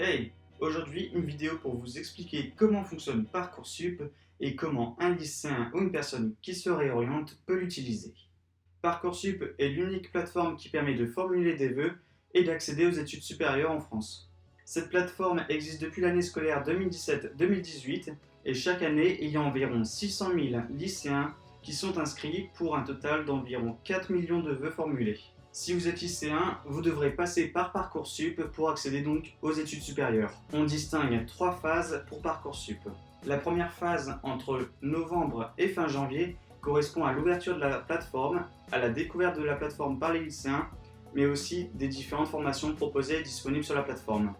Hey, aujourd'hui une vidéo pour vous expliquer comment fonctionne Parcoursup et comment un lycéen ou une personne qui se réoriente peut l'utiliser. Parcoursup est l'unique plateforme qui permet de formuler des vœux et d'accéder aux études supérieures en France. Cette plateforme existe depuis l'année scolaire 2017-2018 et chaque année il y a environ 600 000 lycéens qui sont inscrits pour un total d'environ 4 millions de vœux formulés. Si vous êtes lycéen, vous devrez passer par Parcoursup pour accéder donc aux études supérieures. On distingue 3 phases pour Parcoursup. La première phase, entre novembre et fin janvier, correspond à l'ouverture de la plateforme, à la découverte de la plateforme par les lycéens, mais aussi des différentes formations proposées et disponibles sur la plateforme.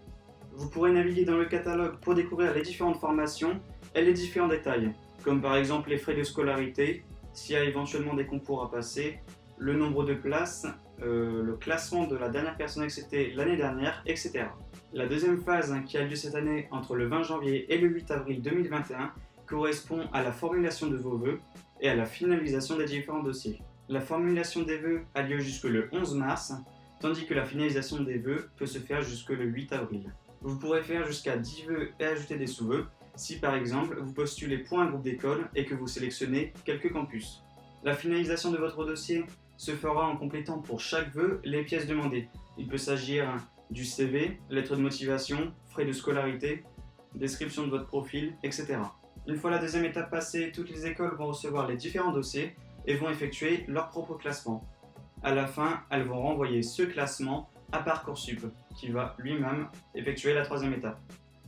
Vous pourrez naviguer dans le catalogue pour découvrir les différentes formations et les différents détails, comme par exemple les frais de scolarité, s'il y a éventuellement des concours à passer, le nombre de places, le classement de la dernière personne acceptée l'année dernière, etc. La deuxième phase, qui a lieu cette année entre le 20 janvier et le 8 avril 2021, correspond à la formulation de vos vœux et à la finalisation des différents dossiers. La formulation des vœux a lieu jusque le 11 mars, tandis que la finalisation des vœux peut se faire jusque le 8 avril. Vous pourrez faire jusqu'à 10 vœux et ajouter des sous-vœux, si par exemple vous postulez pour un groupe d'école et que vous sélectionnez quelques campus. La finalisation de votre dossier se fera en complétant pour chaque vœu les pièces demandées. Il peut s'agir du CV, lettre de motivation, frais de scolarité, description de votre profil, etc. Une fois la deuxième étape passée, toutes les écoles vont recevoir les différents dossiers et vont effectuer leur propre classement. À la fin, elles vont renvoyer ce classement à Parcoursup, qui va lui-même effectuer la troisième étape.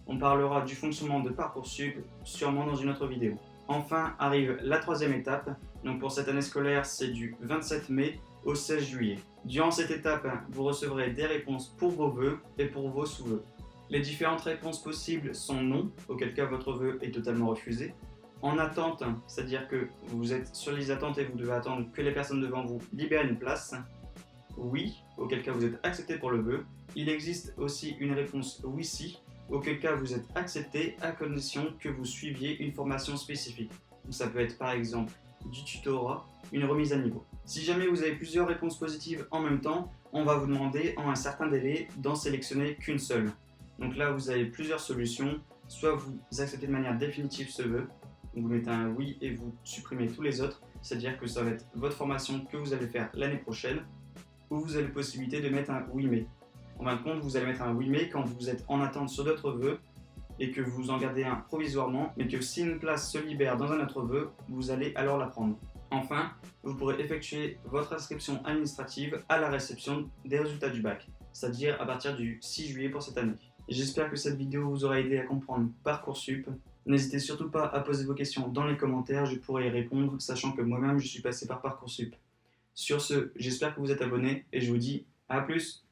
On parlera du fonctionnement de Parcoursup sûrement dans une autre vidéo. Enfin arrive la troisième étape, donc pour cette année scolaire c'est du 27 mai au 16 juillet. Durant cette étape, vous recevrez des réponses pour vos vœux et pour vos sous-vœux. Les différentes réponses possibles sont non, auquel cas votre vœu est totalement refusé. En attente, c'est-à-dire que vous êtes sur les attentes et vous devez attendre que les personnes devant vous libèrent une place. Oui, auquel cas vous êtes accepté pour le vœu. Il existe aussi une réponse oui si, auquel cas vous êtes accepté à condition que vous suiviez une formation spécifique. Ça peut être par exemple du tutorat, une remise à niveau. Si jamais vous avez plusieurs réponses positives en même temps, on va vous demander en un certain délai d'en sélectionner qu'une seule. Donc là vous avez plusieurs solutions, soit vous acceptez de manière définitive ce vœu, vous mettez un oui et vous supprimez tous les autres, c'est-à-dire que ça va être votre formation que vous allez faire l'année prochaine, ou vous avez la possibilité de mettre un oui mais. En fin de compte, vous allez mettre un oui mais quand vous êtes en attente sur d'autres vœux et que vous en gardez un provisoirement, mais que si une place se libère dans un autre vœu, vous allez alors la prendre. Enfin, vous pourrez effectuer votre inscription administrative à la réception des résultats du bac, c'est-à-dire à partir du 6 juillet pour cette année. J'espère que cette vidéo vous aura aidé à comprendre Parcoursup. N'hésitez surtout pas à poser vos questions dans les commentaires, je pourrai y répondre, sachant que moi-même je suis passé par Parcoursup. Sur ce, j'espère que vous êtes abonnés et je vous dis à plus!